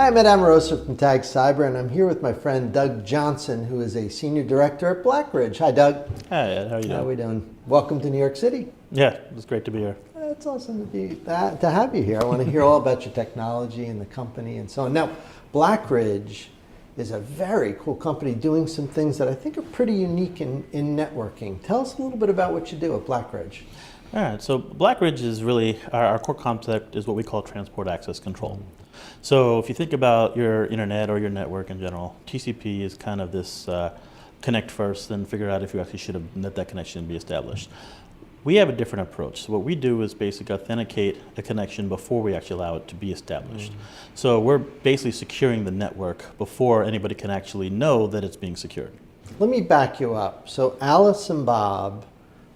Hi, I'm Ed Amoroso from Tag Cyber, and I'm here with my friend Doug Johnson, who is a Senior Director at BlackRidge. Hi, Doug. Hi, Ed. How are you doing? How are we doing? Welcome to New York City. Yeah, it's great to be here. It's awesome to have you here. I want to hear all about your technology and the company and so on. Now, BlackRidge is a very cool company doing some things that I think are pretty unique in networking. Tell us a little bit about what you do at BlackRidge. All right, so BlackRidge is really, our core concept is what we call transport access control. So if you think about your internet or your network in general, TCP is kind of this connect first, then figure out if you actually should have let that connection be established. We have a different approach. So what we do is basically authenticate a connection before we actually allow it to be established. So we're basically securing the network before anybody can actually know that it's being secured. Let me back you up. So Alice and Bob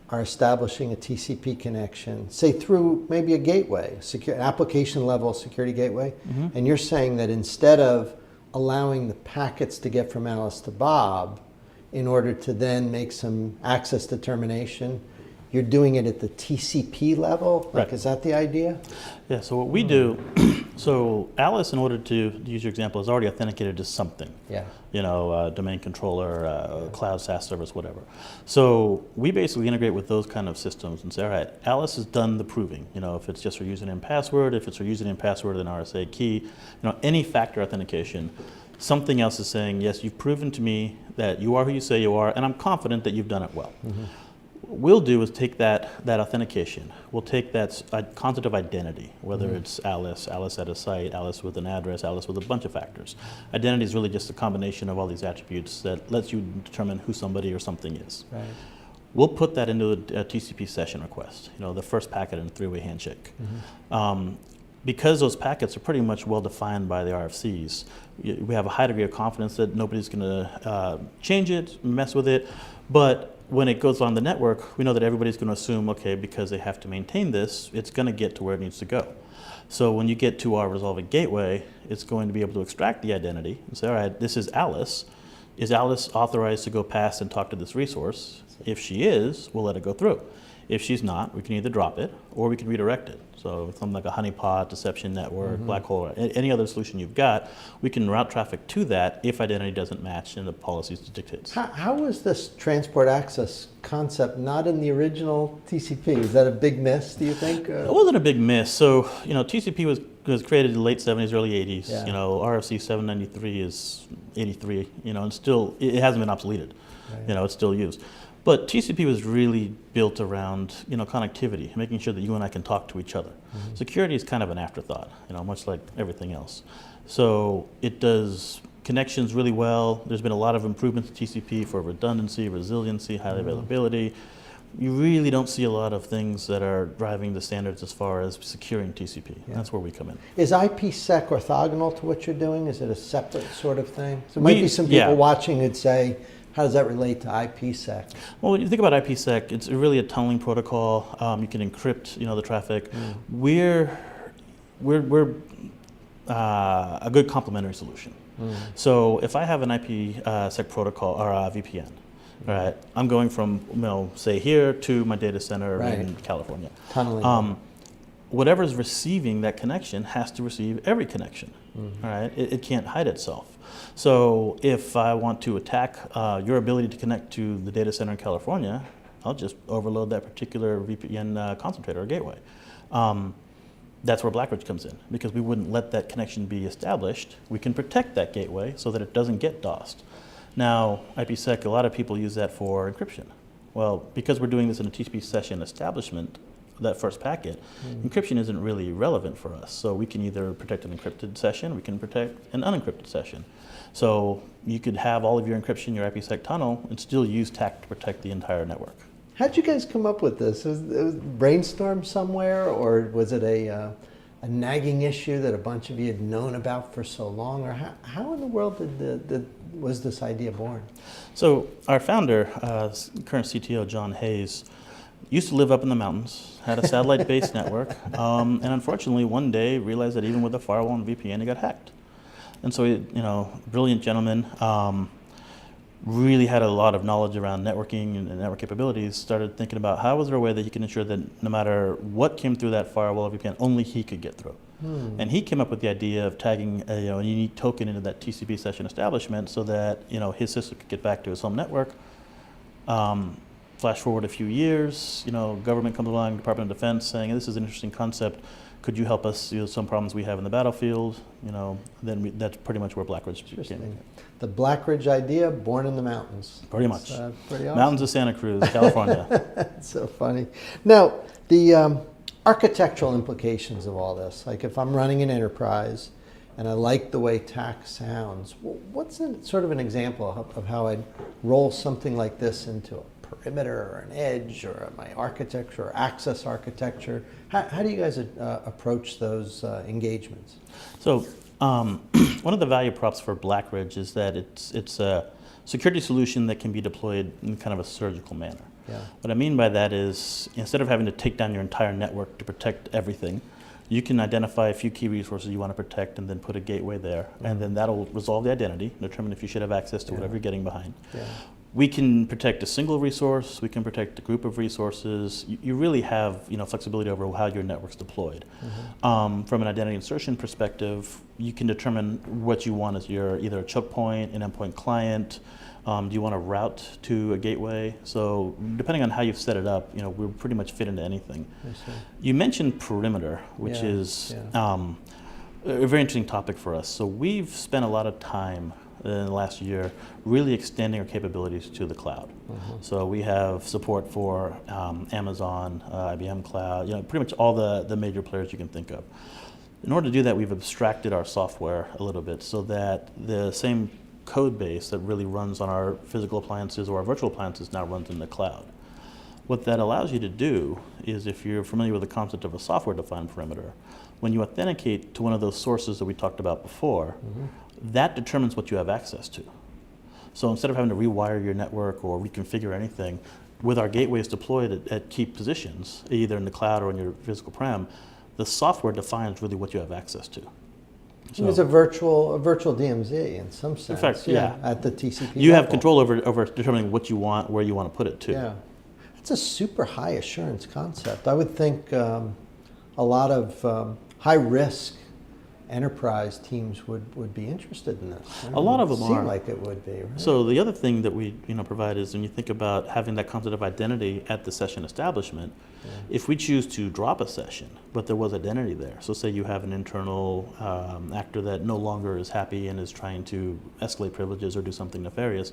are establishing a TCP connection, say through maybe a gateway, secure application level security gateway, and you're saying that instead of allowing the packets to get from Alice to Bob, in order to then make some access determination, you're doing it at the TCP level? Like, Right. Is that the idea? Yeah, so what we do, so Alice, in order to use your example, is already authenticated to something. Yeah. You know, domain controller, cloud SaaS service, whatever. So we basically integrate with those kind of systems and say, all right, Alice has done the proving. You know, if it's just her username and password, if it's her username and password and RSA key, you know, any factor authentication, something else is saying, yes, you've proven to me that you are who you say you are, and I'm confident that you've done it well. What we'll do is take that authentication. We'll take that concept of identity, whether it's Alice at a site, Alice with an address, Alice with a bunch of factors. Identity is really just a combination of all these attributes that lets you determine who somebody or something is. Right. We'll put that into a TCP session request, you know, the first packet in a three-way handshake. Because those packets are pretty much well defined by the RFCs, we have a high degree of confidence that nobody's going to change it, mess with it, but when it goes on the network, we know that everybody's going to assume, okay, because they have to maintain this, it's going to get to where it needs to go. So when you get to our resolving gateway, it's going to be able to extract the identity and say, all right, this is Alice. Is Alice authorized to go past and talk to this resource? If she is, we'll let it go through. If she's not, we can either drop it or we can redirect it. So something like a honeypot, deception network, black hole, any other solution you've got, we can route traffic to that if identity doesn't match and the policies dictates. How was this transport access concept not in the original TCP? Is that a big miss, do you think? It wasn't a big miss. So, you know, TCP was created in the late 70s, early 80s. Yeah. You know, RFC 793 is 83, you know, and still, it hasn't been obsoleted. Right. You know, it's still used. But TCP was really built around, you know, connectivity, making sure that you and I can talk to each other. Security is kind of an afterthought, you know, much like everything else. So it does connections really well. There's been a lot of improvements to TCP for redundancy, resiliency, high availability. You really don't see a lot of things that are driving the standards as far as securing TCP. Yeah. That's where we come in. Is IPsec orthogonal to what you're doing? Is it a separate sort of thing? So there might be some people watching who'd say, how does that relate to IPsec? Well, when you think about IPsec, it's really a tunneling protocol. You can encrypt, you know, the traffic. We're a good complementary solution. So if I have an IPsec protocol or a VPN, right, I'm going from, you know, say here to my data center in California. Tunneling. Whatever's receiving that connection has to receive every connection. All right, it can't hide itself. So if I want to attack your ability to connect to the data center in California, I'll just overload that particular VPN concentrator or gateway. That's where BlackRidge comes in, because we wouldn't let that connection be established. We can protect that gateway so that it doesn't get DOSed. Now, IPsec, a lot of people use that for encryption. Well, because we're doing this in a TCP session establishment, that first packet, encryption isn't really relevant for us. So we can either protect an encrypted session, we can protect an unencrypted session. So you could have all of your encryption, your IPsec tunnel, and still use TAC to protect the entire network. How'd you guys come up with this? Was it brainstormed somewhere, or was it a nagging issue that a bunch of you had known about for so long? Or how in the world was this idea born? So our founder, current CTO, John Hayes, used to live up in the mountains, had a satellite-based network, and unfortunately one day realized that even with a firewall and VPN, he got hacked. And so, you know, brilliant gentleman, really had a lot of knowledge around networking and network capabilities, started thinking about how was there a way that he can ensure that no matter what came through that firewall or VPN, only he could get through. And he came up with the idea of tagging a unique token into that TCP session establishment so that his system could get back to his home network. Flash forward a few years, government comes along, Department of Defense, saying this is an interesting concept. Could you help us some problems we have in the battlefield? Then that's pretty much where BlackRidge came in. The BlackRidge idea, born in the mountains. Pretty much. Pretty awesome. Mountains of Santa Cruz, California. That's so funny. Now, the architectural implications of all this, like if I'm running an enterprise and I like the way TAC sounds, what's sort of an example of how I'd roll something like this into a perimeter or an edge or my architecture or access architecture? How do you guys approach those engagements? So one of the value props for BlackRidge is that it's a security solution that can be deployed in kind of a surgical manner. Yeah. What I mean by that is instead of having to take down your entire network to protect everything, you can identify a few key resources you want to protect and then put a gateway there. And then that'll resolve the identity, determine if you should have access to whatever you're getting behind. Yeah. We can protect a single resource, we can protect a group of resources. You really have flexibility over how your network's deployed. From an identity insertion perspective, you can determine what you want as your either a choke point, an endpoint client. Do you want to route to a gateway? So depending on how you've set it up, we're pretty much fit into anything. You mentioned perimeter, which is a very interesting topic for us. So we've spent a lot of time in the last year really extending our capabilities to the cloud. So we have support for Amazon, IBM Cloud, pretty much all the major players you can think of. In order to do that, we've abstracted our software a little bit so that the same code base that really runs on our physical appliances or our virtual appliances now runs in the cloud. What that allows you to do is, if you're familiar with the concept of a software-defined perimeter, when you authenticate to one of those sources that we talked about before, that determines what you have access to. So instead of having to rewire your network or reconfigure anything, with our gateways deployed at key positions, either in the cloud or in your physical prem, the software defines really what you have access to. So it's a virtual DMZ in some sense. In fact, at the TCP you level. have control over determining what you want, where you want to put it to. Yeah, it's a super high assurance concept. I would think a lot of high risk enterprise teams would be interested in this. A lot of them are. Seem like it would be. Right? So the other thing that we provide is when you think about having that concept of identity at the session establishment, if we choose to drop a session, but there was identity there, so say you have an internal actor that no longer is happy and is trying to escalate privileges or do something nefarious,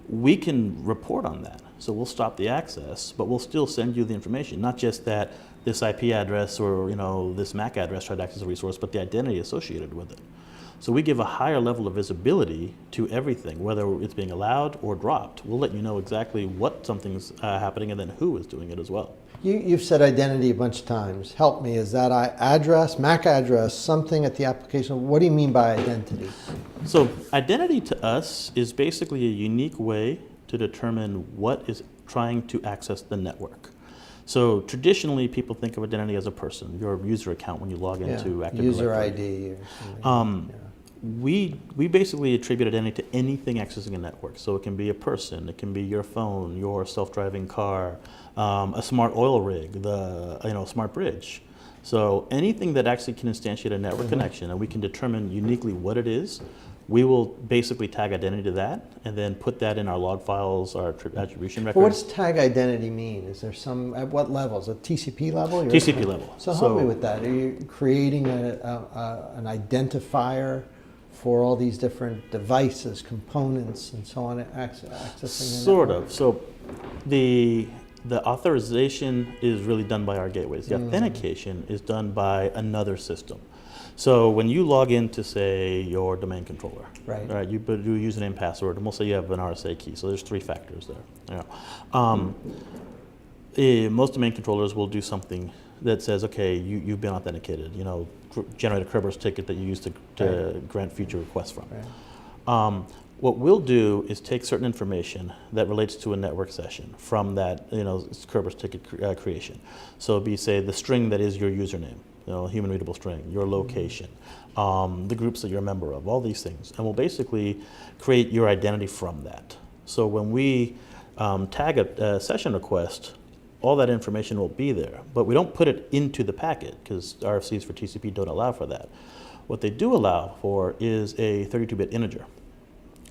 we can report on that. So we'll stop the access, but we'll still send you the information, not just that this IP address or this MAC address tried to access a resource, but the identity associated with it. So we give a higher level of visibility to everything, whether it's being allowed or dropped. We'll let you know exactly what something's happening and then who is doing it as well. You've said identity a bunch of times. Help me. Is that address, MAC address, something at the application? What do you mean by identity? So identity to us is basically a unique way to determine what is trying to access the network. So traditionally, people think of identity as a person, your user account when you log into Active User Directory. ID or something. We basically attribute identity to anything accessing a network. So it can be a person, it can be your phone, your self-driving car, a smart oil rig, smart bridge. So anything that actually can instantiate a network connection, and we can determine uniquely what it is, we will basically tag identity to that and then put that in our log files, our attribution records. But what does tag identity mean? Is there at what level? Is it TCP level? TCP level. So help me with that. Are you creating an identifier for all these different devices, components, and so on, accessing the Sort network? of. So the authorization is really done by our gateways. The authentication is done by another system. So when you log into, say, your domain controller, right? You do username, password, and we'll say you have an RSA key. So there's 3 factors there. Most domain controllers will do something that says, okay, you've been authenticated. Generate a Kerberos ticket that you use to grant future requests from. Right. What we'll do is take certain information that relates to a network session from that Kerberos ticket creation. So it'd be, say, the string that is your username. Human readable string, your location, the groups that you're a member of, all these things. And we'll basically create your identity from that. So when we tag a session request, all that information will be there, but we don't put it into the packet because RFCs for TCP don't allow for that. What they do allow for is a 32-bit integer.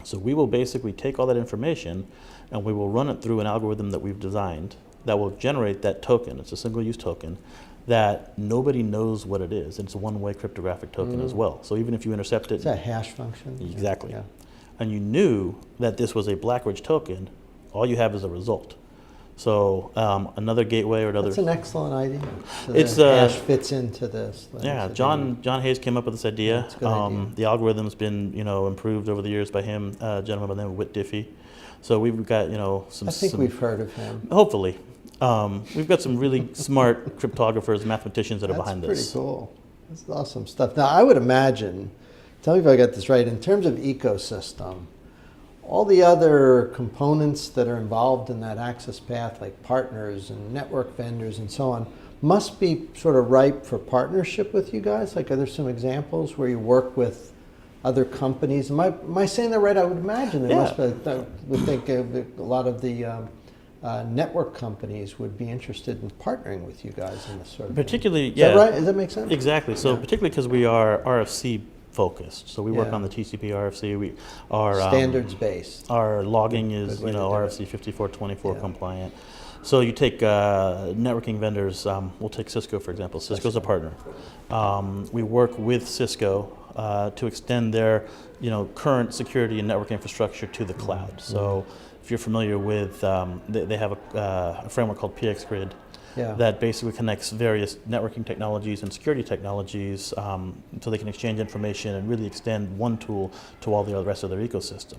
So we will basically take all that information and we will run it through an algorithm that we've designed that will generate that token. It's a single-use token that nobody knows what it is. It's a one-way cryptographic token as well. So even if you intercept it... It's a hash function. Exactly. Yeah. And you knew that this was a BlackRidge token, all you have is a result. So another gateway or another... That's an excellent idea. So It's, the hash fits into this. Yeah, John Hayes came up with this idea. That's a good idea. The algorithm's been improved over the years by him, a gentleman by the name of Whit Diffie. So we've got some... I think we've heard of him. Hopefully. We've got some really smart cryptographers, mathematicians that are behind this. That's pretty cool. That's awesome stuff. Now, I would imagine, tell me if I got this right, in terms of ecosystem, all the other components that are involved in that access path, like partners and network vendors and so on, must be sort of ripe for partnership with you guys? Like, are there some examples where you work with other companies? Am I saying that right? I would imagine there must be. I would think a lot of the network companies would be interested in partnering with you guys in this sort of particularly, thing. Is that right? Does that make sense? Exactly. So particularly because we are RFC focused. So we work on the TCP RFC. We are standards based. Our logging is RFC 5424 compliant. So you take networking vendors. We'll take Cisco for example. Cisco's a partner. We work with Cisco to extend their current security and network infrastructure to the cloud. So if you're familiar with, they have a framework called PXGrid that basically connects various networking technologies and security technologies so they can exchange information and really extend one tool to all the rest of their ecosystem.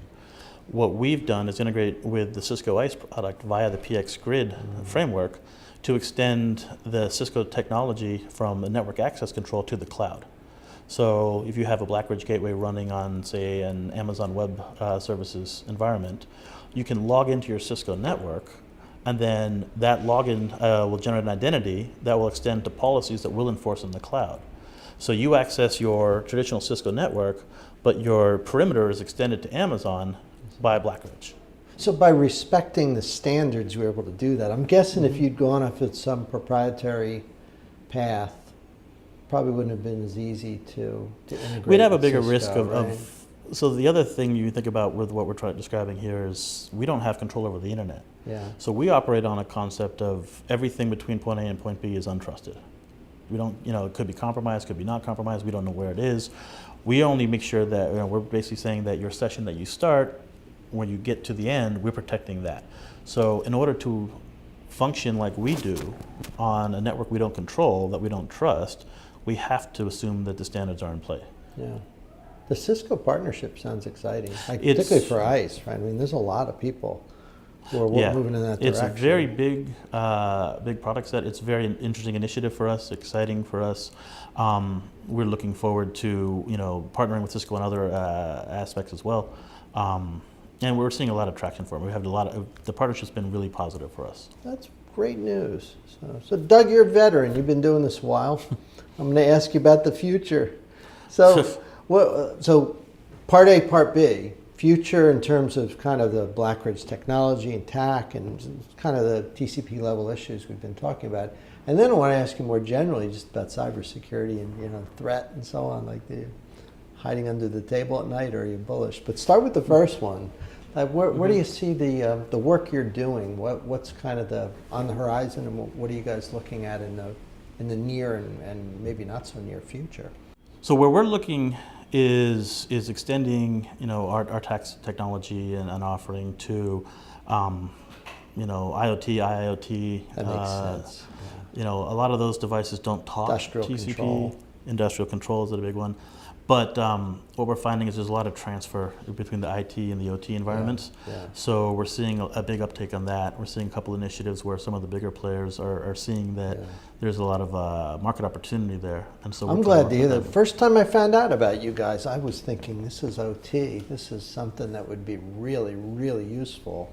What we've done is integrate with the Cisco ICE product via the PXGrid framework to extend the Cisco technology from the network access control to the cloud. So if you have a BlackRidge gateway running on, say, an Amazon Web Services environment, you can log into your Cisco network, and then that login will generate an identity that will extend to policies that we'll enforce in the cloud. So you access your traditional Cisco network, but your perimeter is extended to Amazon by BlackRidge. So by respecting the standards, you were able to do that. I'm guessing if you'd gone off at some proprietary path, probably wouldn't have been as easy to integrate. We'd have a with bigger Cisco, risk right? of. So the other thing you think about with what we're describing here is we don't have control over the internet. Yeah. So we operate on a concept of everything between point A and point B is untrusted. We don't, it could be compromised, could be not compromised. We don't know where it is. We only make sure that we're basically saying that your session that you start, when you get to the end, we're protecting that. So in order to function like we do on a network we don't control, that we don't trust, we have to assume that the standards are in play. Yeah. The Cisco partnership sounds exciting, particularly for ICE, right? I mean, there's a lot of people who are moving in that direction. It's a very big product set. It's a very interesting initiative for us, exciting for us. We're looking forward to partnering with Cisco on other aspects as well. And we're seeing a lot of traction for it. We have the partnership's been really positive for us. That's great news. So Doug, you're a veteran. You've been doing this a while. I'm going to ask you about the future. So part A, part B, future in terms of kind of the BlackRidge technology and TAC and kind of the TCP level issues we've been talking about. And then I want to ask you more generally just about cybersecurity and threat and so on, like the hiding under the table at night, or are you bullish? But start with the first one. Where do you see the work you're doing? What's kind of on the horizon, and what are you guys looking at in the near and maybe not so near future? So where we're looking is extending our tax technology and offering to IoT, IIoT. That makes sense. A lot of those devices don't talk Industrial TCP. control. Industrial control is a big one. But what we're finding is there's a lot of transfer between the IT and the OT environments. Yeah. So we're seeing a big uptake on that. We're seeing a couple initiatives where some of the bigger players are seeing that there's a lot of market opportunity there. And so I'm glad to hear that. First time I found out about you guys, I was thinking this is OT. This is something that would be really, really useful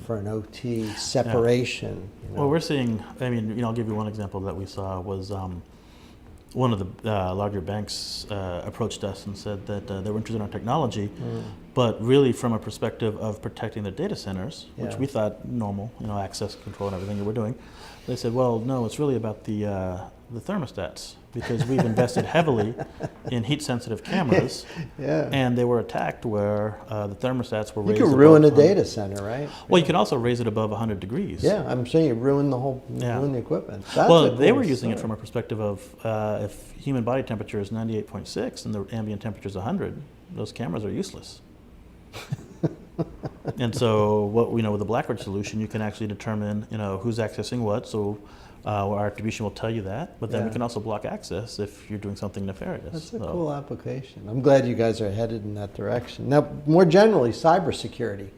for an OT separation. Well, we're seeing, I'll give you one example that we saw was one of the larger banks approached us and said that they were interested in our technology, But really, from a perspective of protecting the data centers, which Yeah. we thought normal, access control and everything that we're doing, they said, well, no, it's really about the thermostats, because we've invested heavily in heat-sensitive cameras, Yeah. and they were attacked where the thermostats were You raised could above ruin a 100. data center, right? Well, you can also raise it above 100 degrees. Yeah, I'm saying you ruin the whole, Yeah. ruin the equipment. That's Well, a they cool were using it story. from a perspective of if human body temperature is 98.6 and the ambient temperature is 100, those cameras are useless. And so, with the BlackRidge solution, you can actually determine, who's accessing what. So, our attribution will tell you that. But then we Yeah. can also block access if you're doing something nefarious. That's a So- cool application. I'm glad you guys are headed in that direction. Now, more generally, cybersecurity.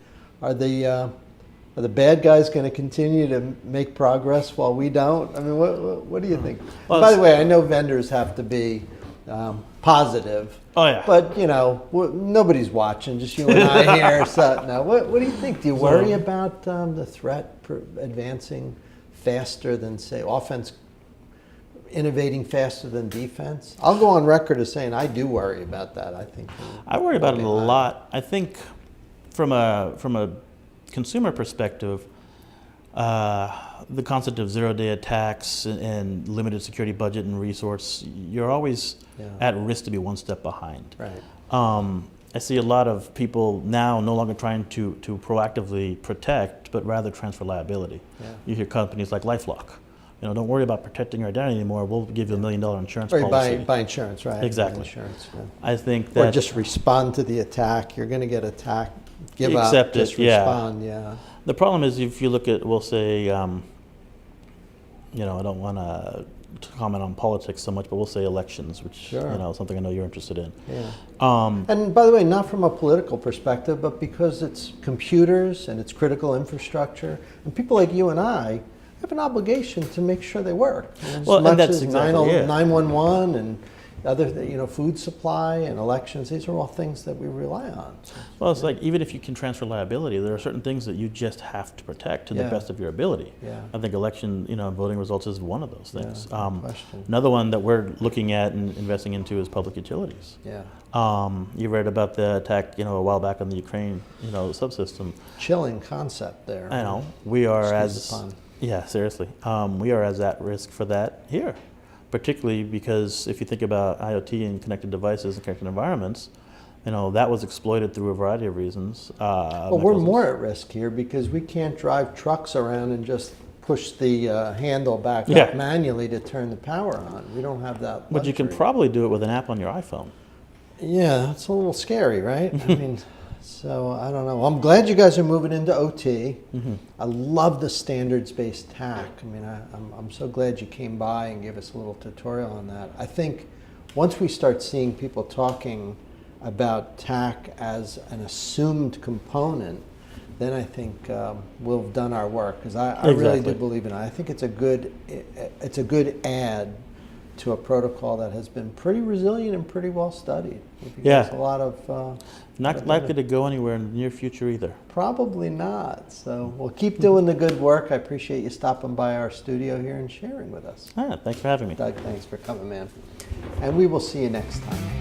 Are the bad guys going to continue to make progress while we don't? I mean, what do you think? Well, By the way, I know vendors have to be positive. Oh, yeah. But nobody's watching, just you and I here. So now, what do you think? Do you worry about the threat advancing faster than, say, offense innovating faster than defense? I'll go on record as saying I do worry about that. I think I worry about it a lot. I think from a consumer perspective, the concept of zero-day attacks and limited security budget and resource, you're always at risk to be one step behind. Right. I see a lot of people now no longer trying to proactively protect, but rather transfer liability. Yeah. You hear companies like LifeLock, don't worry about protecting your identity anymore. We'll give you $1 million insurance Or policy. buy insurance, right? Exactly. Buy insurance, yeah. I think that Or just respond to the attack. You're going to get attacked. Give Accept up. it, Just yeah. respond. Yeah. the problem is if you look at, we'll say, I don't want to comment on politics so much, but we'll say elections, which Sure. something I know you're interested in. Yeah. And by the way, not from a political perspective, but because it's computers and it's critical infrastructure, and people like you and I have an obligation to make sure they work. As Well, and much that's as exactly it. 911 and other, food supply and elections, these are all things that we rely on. Well, it's like even if you can transfer liability, there are certain things that you just have to protect to the Yeah. best of your ability. Yeah. I think election, voting results is one of those things. Yeah, no question. Another one that we're looking at and investing into is public utilities. Yeah. You read about the attack, a while back on the Ukraine, subsystem. Chilling concept there. I know we are Excuse the as pun. yeah, seriously, we are as at risk for that here, particularly because if you think about IoT and connected devices and connected environments, that was exploited through a variety of reasons. Well, we're more at risk here because we can't drive trucks around and just push the handle back Yeah. up manually to turn the power on. We don't have that. But you can luxury. probably do it with an app on your iPhone. Yeah, that's a little scary, right? I mean, so I don't know. I'm glad you guys are moving into OT. I love the standards-based TAC. I mean, I'm so glad you came by and gave us a little tutorial on that. I think once we start seeing people talking about TAC as an assumed component, then I think we'll have done our work, because I really do Exactly. believe in it. I think it's a good add to a protocol that has been pretty resilient and pretty well studied. Yeah. A lot of Not likely to go anywhere in the near future either. probably not. So we'll keep doing the good work. I appreciate you stopping by our studio here and sharing with us. Thanks for having me. Doug, thanks for coming, man. And we will see you next time.